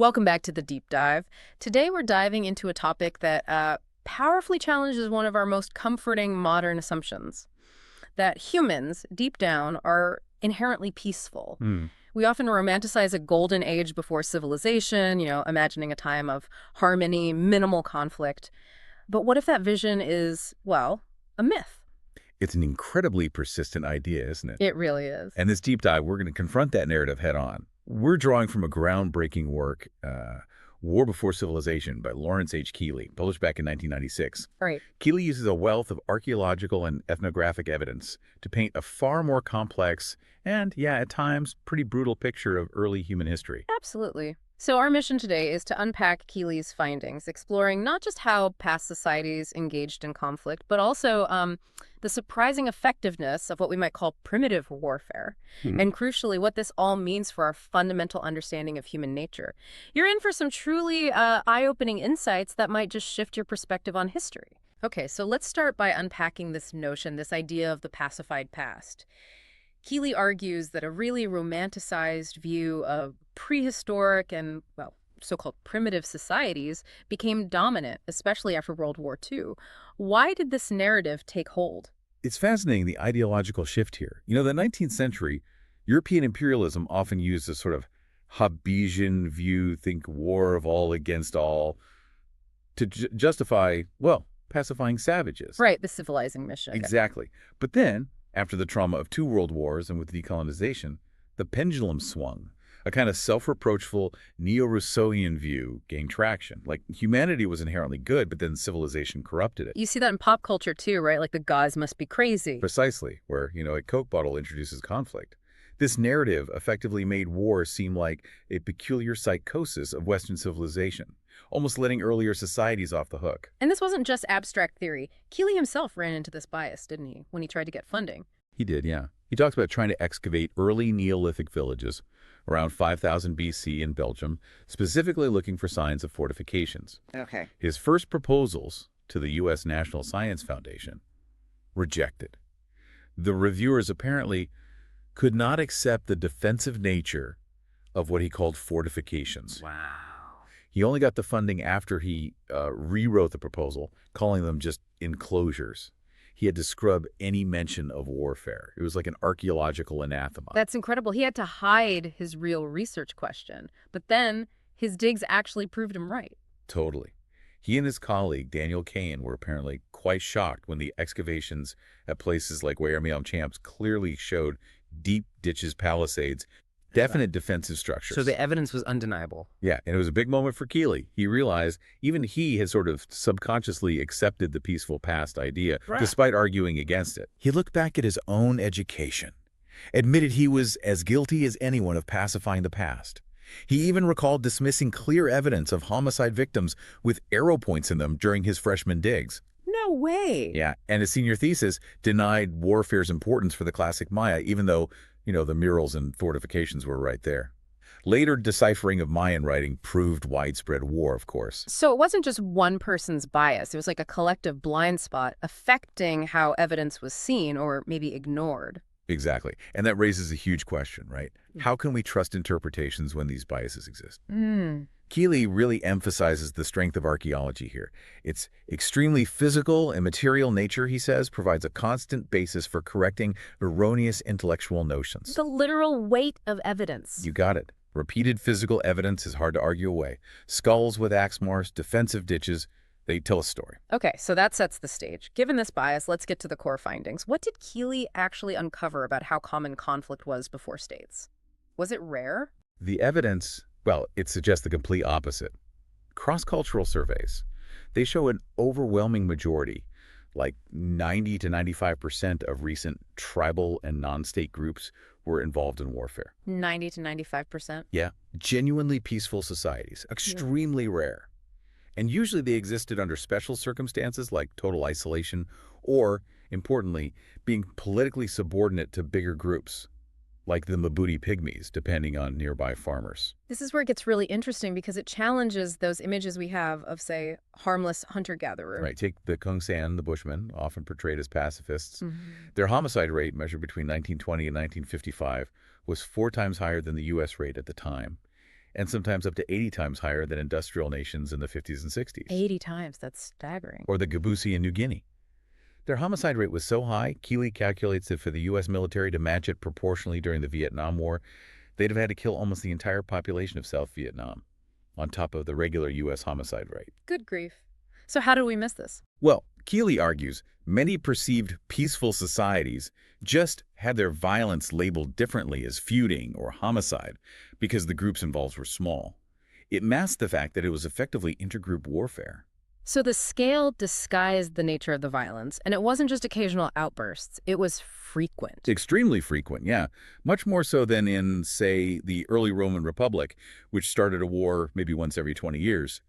Welcome back to the deep dive. Today we're diving into a topic that powerfully challenges one of our most comforting modern assumptions, that humans, deep down, are inherently peaceful. Hmm. We often romanticize a golden age before civilization, imagining a time of harmony, minimal conflict. But what if that vision is, well, a myth? It's an incredibly persistent idea, isn't it? It really is. And this deep dive, we're going to confront that narrative head on. We're drawing from a groundbreaking work, War Before Civilization by Lawrence H. Keeley, published back in 1996. Right. Keeley uses a wealth of archaeological and ethnographic evidence to paint a far more complex and, yeah, at times, pretty brutal picture of early human history. Absolutely. So our mission today is to unpack Keeley's findings, exploring not just how past societies engaged in conflict, but also the surprising effectiveness of what we might call primitive warfare, and crucially, what this all means for our fundamental understanding of human nature. You're in for some truly eye-opening insights that might just shift your perspective on history. Okay, so let's start by unpacking this notion, this idea of the pacified past. Keeley argues that a really romanticized view of prehistoric and, well, so-called primitive societies became dominant, especially after World War II. Why did this narrative take hold? It's fascinating, the ideological shift here. The 19th century, European imperialism often used a sort of Hobbesian view, think war of all against all, to justify, well, pacifying savages. Right, the civilizing mission. Exactly. But then, after the trauma of 2 world wars and with decolonization, the pendulum swung. A kind of self-reproachful neo-Rousseauian view gained traction. Like, humanity was inherently good, but then civilization corrupted it. You see that in pop culture too, right? Like the gods must be crazy. Precisely, where, a Coke bottle introduces conflict. This narrative effectively made war seem like a peculiar psychosis of Western civilization, almost letting earlier societies off the hook. And this wasn't just abstract theory. Keeley himself ran into this bias, didn't he, when he tried to get funding? He did, yeah. He talks about trying to excavate early Neolithic villages around 5000 BC in Belgium, specifically looking for signs of fortifications. Okay. His first proposals to the U.S. National Science Foundation rejected. The reviewers apparently could not accept the defensive nature of what he called fortifications. Wow. He only got the funding after he rewrote the proposal, calling them just enclosures. He had to scrub any mention of warfare. It was like an archaeological anathema. That's incredible. He had to hide his real research question, but then his digs actually proved him right. Totally. He and his colleague, Daniel Kane, were apparently quite shocked when the excavations at places like Weirmeam-Champs clearly showed deep ditches, palisades, definite defensive structures. So the evidence was undeniable. Yeah, and it was a big moment for Keeley. He realized even he had sort of subconsciously accepted the peaceful past idea, despite arguing against it. He looked back at his own education, admitted he was as guilty as anyone of pacifying the past. He even recalled dismissing clear evidence of homicide victims with arrow points in them during his freshman digs. No way. Yeah, and his senior thesis denied warfare's importance for the classic Maya, even though the murals and fortifications were right there. Later deciphering of Mayan writing proved widespread war, of course. So it wasn't just one person's bias. It was like a collective blind spot affecting how evidence was seen or maybe ignored. Exactly. And that raises a huge question, right? How can we trust interpretations when these biases exist? Keeley really emphasizes the strength of archaeology here. Its extremely physical and material nature, he says, provides a constant basis for correcting erroneous intellectual notions. The literal weight of evidence. You got it. Repeated physical evidence is hard to argue away. Skulls with axe marks, defensive ditches, they tell a story. Okay, so that sets the stage. Given this bias, let's get to the core findings. What did Keeley actually uncover about how common conflict was before states? Was it rare? The evidence, well, it suggests the complete opposite. Cross-cultural surveys, they show an overwhelming majority, like 90 to 95% of recent tribal and non-state groups were involved in warfare. 90 to 95%? Yeah, genuinely peaceful societies, extremely rare. And usually they existed under special circumstances like total isolation or, importantly, being politically subordinate to bigger groups, like the Mabudi Pygmies, depending on nearby farmers. This is where it gets really interesting because it challenges those images we have of, say, harmless hunter-gatherer. Right. Take the Kungsan, the Bushmen, often portrayed as pacifists. Their homicide rate, measured between 1920 and 1955, was 4 times higher than the U.S. rate at the time. and sometimes up to 80 times higher than industrial nations in the 50s and 60s. 80 times, that's staggering. Or the Gabusi in New Guinea. Their homicide rate was so high, Keeley calculates that for the U.S. military to match it proportionally during the Vietnam War, they'd have had to kill almost the entire population of South Vietnam, on top of the regular U.S. homicide rate. Good grief. So how did we miss this? Well, Keeley argues many perceived peaceful societies just had their violence labeled differently as feuding or homicide because the groups involved were small. It masked the fact that it was effectively intergroup warfare. So the scale disguised the nature of the violence, and it wasn't just occasional outbursts, it was frequent. Extremely frequent, yeah. Much more so than in, say, the early Roman Republic, which started a war maybe once every 20 years.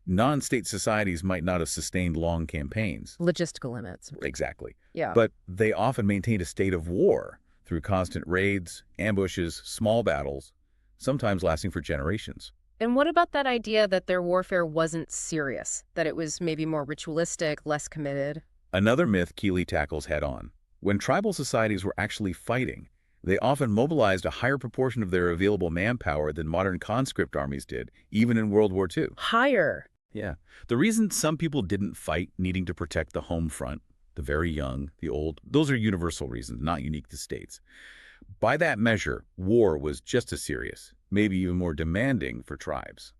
Non-state societies might not have sustained long campaigns. Logistical limits. Exactly. Yeah. But they often maintained a state of war through constant raids, ambushes, small battles, sometimes lasting for generations. And what about that idea that their warfare wasn't serious, that it was maybe more ritualistic, less committed? Another myth Keeley tackles head-on. When tribal societies were actually fighting, they often mobilized a higher proportion of their available manpower than modern conscript armies did, even in World War II. Higher. Yeah. The reason some people didn't fight needing to protect the home front, the very young, the old, those are universal reasons, not unique to states. By that measure, war was just as serious, maybe even more demanding for tribes.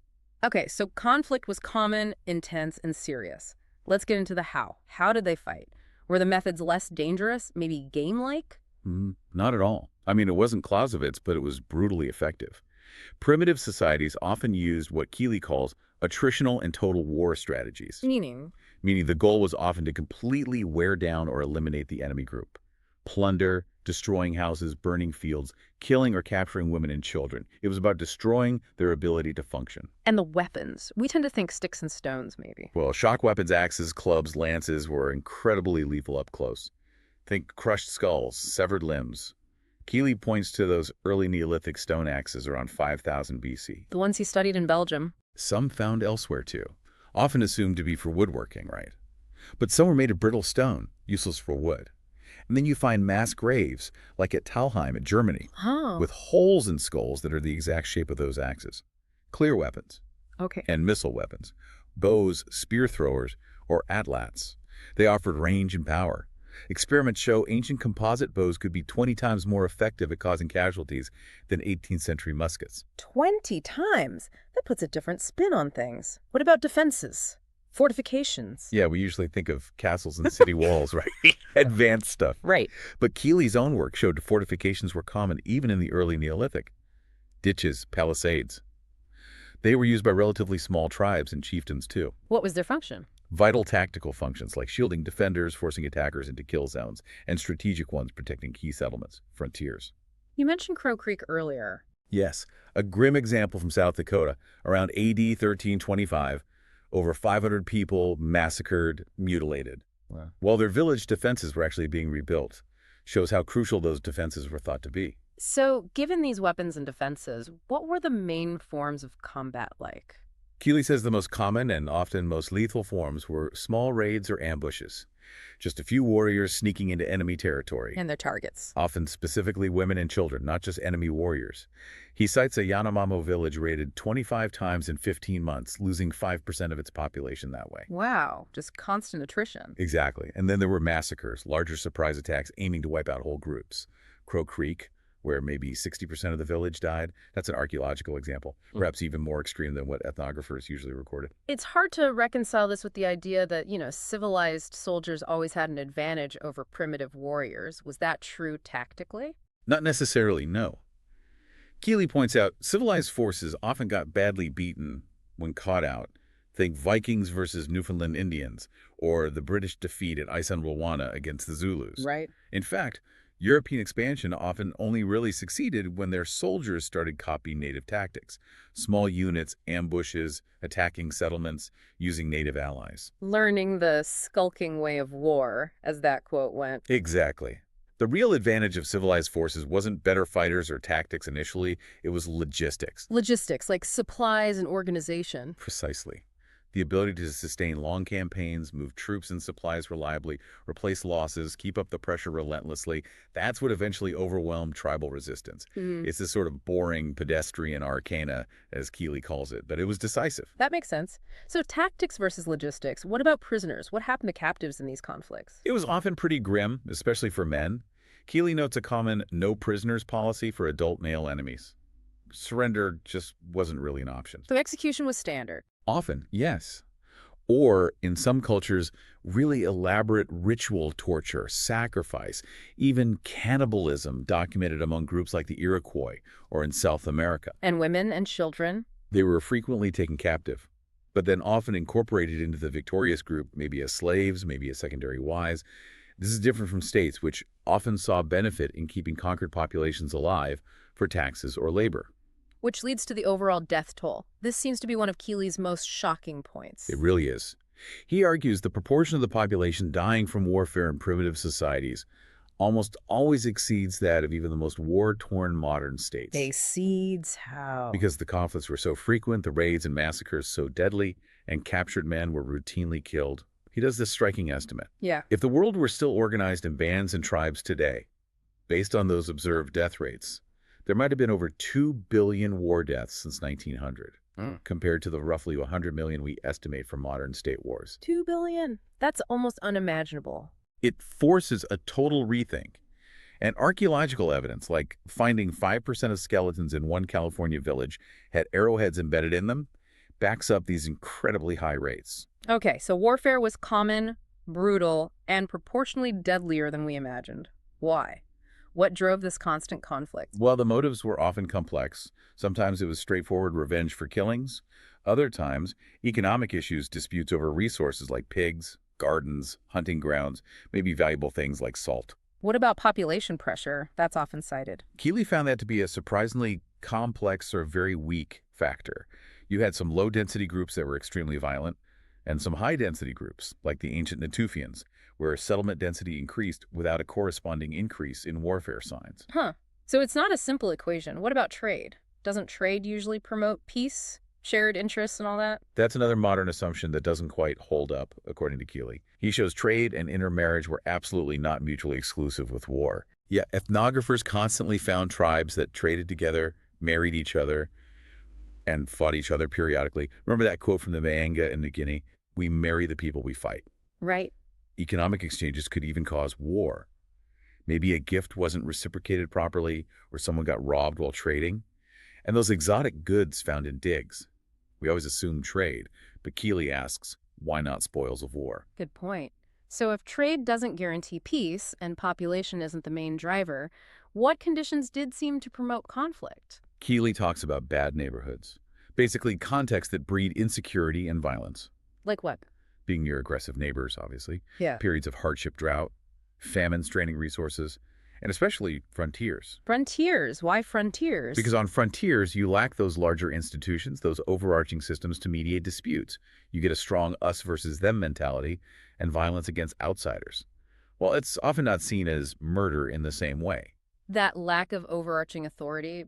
Okay, so conflict was common, intense, and serious. Let's get into the how. How did they fight? Were the methods less dangerous, maybe game-like? Not at all. I mean, it wasn't Clausewitz, but it was brutally effective. Primitive societies often used what Keeley calls attritional and total war strategies. Meaning The goal was often to completely wear down or eliminate the enemy group. Plunder, destroying houses, burning fields, killing or capturing women and children. It was about destroying their ability to function. And the weapons. We tend to think sticks and stones, maybe. Well, shock weapons, axes, clubs, lances were incredibly lethal up close. Think crushed skulls, severed limbs. Keeley points to those early Neolithic stone axes around 5000 BC. The ones he studied in Belgium. Some found elsewhere, too. Often assumed to be for woodworking, right? But some were made of brittle stone, useless for wood. And then you find mass graves, like at Talheim in Germany, with holes in skulls that are the exact shape of those axes. Clear weapons. Okay. And missile weapons. Bows, spear throwers, or atlats. They offered range and power. Experiments show ancient composite bows could be 20 times more effective at causing casualties than 18th century muskets. 20 times? That puts a different spin on things. What about defenses? Fortifications? Yeah, we usually think of castles and city walls, right? Advanced stuff. Right. But Keeley's own work showed fortifications were common even in the early Neolithic. Ditches, palisades. They were used by relatively small tribes and chiefdoms, too. What was their function? Vital tactical functions like shielding defenders, forcing attackers into kill zones, and strategic ones protecting key settlements, frontiers. You mentioned Crow Creek earlier. Yes, a grim example from South Dakota, around AD 1325, over 500 people massacred, mutilated. Wow. While their village defenses were actually being rebuilt. Shows how crucial those defenses were thought to be. So, given these weapons and defenses, what were the main forms of combat like? Keeley says the most common and often most lethal forms were small raids or ambushes. Just a few warriors sneaking into enemy territory. And their targets. Often specifically women and children, not just enemy warriors. He cites a Yanomamo village raided 25 times in 15 months, losing 5% of its population that way. Wow, just constant attrition. Exactly. And then there were massacres, larger surprise attacks aiming to wipe out whole groups. Crow Creek, where maybe 60% of the village died. That's an archaeological example, perhaps even more extreme than what ethnographers usually recorded. It's hard to reconcile this with the idea that, civilized soldiers always had an advantage over primitive warriors. Was that true tactically? Not necessarily, no. Keeley points out civilized forces often got badly beaten when caught out. Think Vikings versus Newfoundland Indians, or the British defeat at Isandlwana against the Zulus. Right. In fact, European expansion often only really succeeded when their soldiers started copying native tactics. Small units, ambushes, attacking settlements, using native allies. Learning the skulking way of war, as that quote went. Exactly. The real advantage of civilized forces wasn't better fighters or tactics initially, it was logistics. Logistics, like supplies and organization. Precisely. The ability to sustain long campaigns, move troops and supplies reliably, replace losses, keep up the pressure relentlessly, that's what eventually overwhelmed tribal resistance. It's this sort of boring pedestrian arcana, as Keeley calls it, but it was decisive. That makes sense. So tactics versus logistics. What about prisoners? What happened to captives in these conflicts? It was often pretty grim, especially for men. Keeley notes a common no prisoners policy for adult male enemies. Surrender just wasn't really an option. So execution was standard. Often, yes. Or, in some cultures, really elaborate ritual torture, sacrifice, even cannibalism documented among groups like the Iroquois or in South America. And women and children? They were frequently taken captive, but then often incorporated into the victorious group, maybe as slaves, maybe as secondary wives. This is different from states, which often saw benefit in keeping conquered populations alive for taxes or labor. Which leads to the overall death toll. This seems to be one of Keeley's most shocking points. It really is. He argues the proportion of the population dying from warfare in primitive societies almost always exceeds that of even the most war-torn modern states. Exceeds how? Because the conflicts were so frequent, the raids and massacres so deadly, and captured men were routinely killed. He does this striking estimate. Yeah. If the world were still organized in bands and tribes today, based on those observed death rates, there might have been over 2 billion war deaths since 1900, compared to the roughly 100 million we estimate for modern state wars. 2 billion? That's almost unimaginable. It forces a total rethink. And archaeological evidence, like finding 5% of skeletons in one California village had arrowheads embedded in them, backs up these incredibly high rates. Okay, so warfare was common, brutal, and proportionally deadlier than we imagined. Why? What drove this constant conflict? Well, the motives were often complex. Sometimes it was straightforward revenge for killings. Other times, economic issues, disputes over resources like pigs, gardens, hunting grounds, maybe valuable things like salt. What about population pressure? That's often cited. Keeley found that to be a surprisingly complex or very weak factor. You had some low-density groups that were extremely violent, and some high-density groups, like the ancient Natufians, where settlement density increased without a corresponding increase in warfare signs. Huh. So it's not a simple equation. What about trade? Doesn't trade usually promote peace, shared interests, and all that? That's another modern assumption that doesn't quite hold up, according to Keeley. He shows trade and intermarriage were absolutely not mutually exclusive with war. Yeah, ethnographers constantly found tribes that traded together, married each other, and fought each other periodically. Remember that quote from the Maanga in New Guinea? We marry the people we fight. Right. Economic exchanges could even cause war. Maybe a gift wasn't reciprocated properly, or someone got robbed while trading. And those exotic goods found in digs. We always assume trade, but Keeley asks, why not spoils of war? Good point. So if trade doesn't guarantee peace and population isn't the main driver, what conditions did seem to promote conflict? Keeley talks about bad neighborhoods, basically contexts that breed insecurity and violence. Like what? Being near aggressive neighbors, obviously. Yeah. Periods of hardship, drought, famine straining resources, and especially frontiers. Frontiers? Why frontiers? Because on frontiers, you lack those larger institutions, those overarching systems to mediate disputes. You get a strong us versus them mentality and violence against outsiders. Well, it's often not seen as murder in the same way. That lack of overarching authority,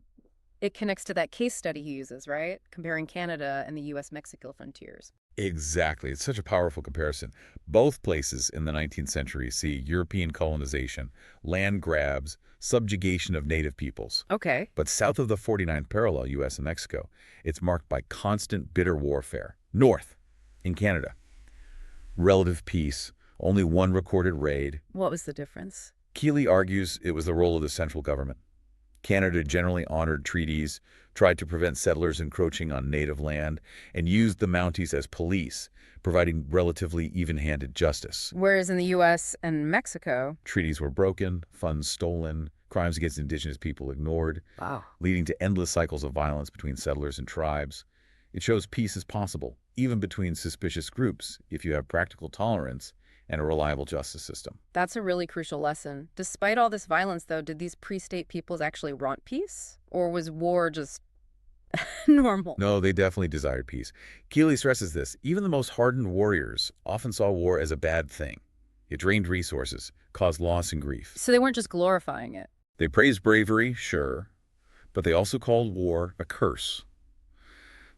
it connects to that case study he uses, right? Comparing Canada and the U.S.-Mexico frontiers. Exactly. It's such a powerful comparison. Both places in the 19th century see European colonization, land grabs, subjugation of native peoples. Okay. But south of the 49th parallel, U.S. and Mexico, it's marked by constant bitter warfare. North, in Canada, relative peace, only one recorded raid. What was the difference? Keeley argues it was the role of the central government. Canada generally honored treaties, tried to prevent settlers encroaching on native land, and used the Mounties as police, providing relatively even-handed justice. Whereas in the U.S. and Mexico, treaties were broken, funds stolen, crimes against indigenous people ignored, wow, leading to endless cycles of violence between settlers and tribes. It shows peace is possible, even between suspicious groups, if you have practical tolerance and a reliable justice system. That's a really crucial lesson. Despite all this violence, though, did these pre-state peoples actually want peace? Or was war just normal? No, they definitely desired peace. Keeley stresses this. Even the most hardened warriors often saw war as a bad thing. It drained resources, caused loss and grief. So they weren't just glorifying it. They praised bravery, sure, but they also called war a curse.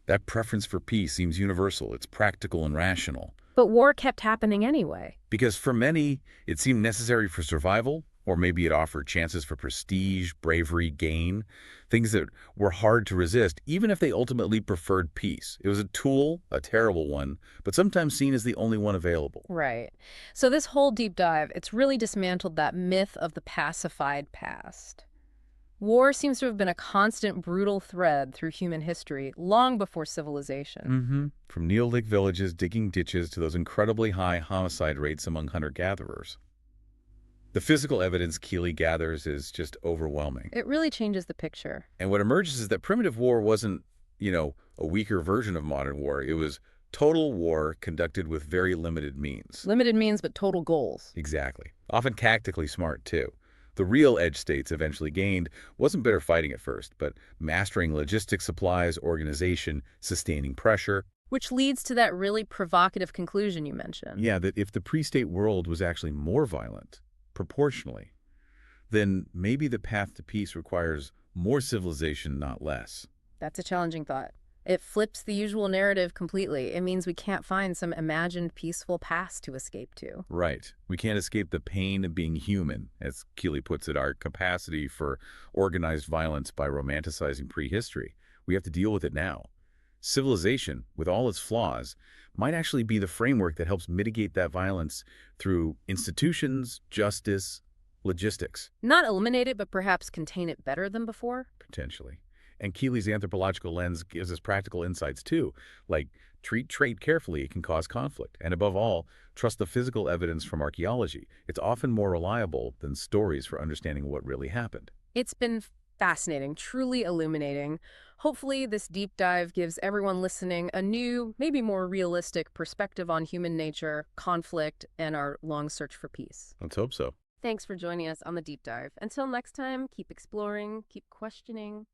That preference for peace seems universal. It's practical and rational. But war kept happening anyway. Because for many, it seemed necessary for survival, or maybe it offered chances for prestige, bravery, gain, things that were hard to resist, even if they ultimately preferred peace. It was a tool, a terrible one, but sometimes seen as the only one available. Right. So this whole deep dive, it's really dismantled that myth of the pacified past. War seems to have been a constant, brutal thread through human history long before civilization. From Neolithic villages digging ditches to those incredibly high homicide rates among hunter-gatherers. The physical evidence Keeley gathers is just overwhelming. It really changes the picture. And what emerges is that primitive war wasn't, a weaker version of modern war. It was total war conducted with very limited means. Limited means, but total goals. Exactly. Often tactically smart, too. The real edge states eventually gained wasn't better fighting at first, but mastering logistics supplies, organization, sustaining pressure. Which leads to that really provocative conclusion you mentioned. Yeah, that if the pre-state world was actually more violent, proportionally, then maybe the path to peace requires more civilization, not less. That's a challenging thought. It flips the usual narrative completely. It means we can't find some imagined peaceful past to escape to. Right. We can't escape the pain of being human, as Keeley puts it, our capacity for organized violence by romanticizing prehistory. We have to deal with it now. Civilization, with all its flaws, might actually be the framework that helps mitigate that violence through institutions, justice, logistics. Not eliminate it, but perhaps contain it better than before? Potentially. And Keeley's anthropological lens gives us practical insights too, like treat trade carefully, it can cause conflict. And above all, trust the physical evidence from archaeology. It's often more reliable than stories for understanding what really happened. It's been fascinating, truly illuminating. Hopefully this deep dive gives everyone listening a new, maybe more realistic perspective on human nature, conflict, and our long search for peace. Let's hope so. Thanks for joining us on the deep dive. Until next time, keep exploring, keep questioning,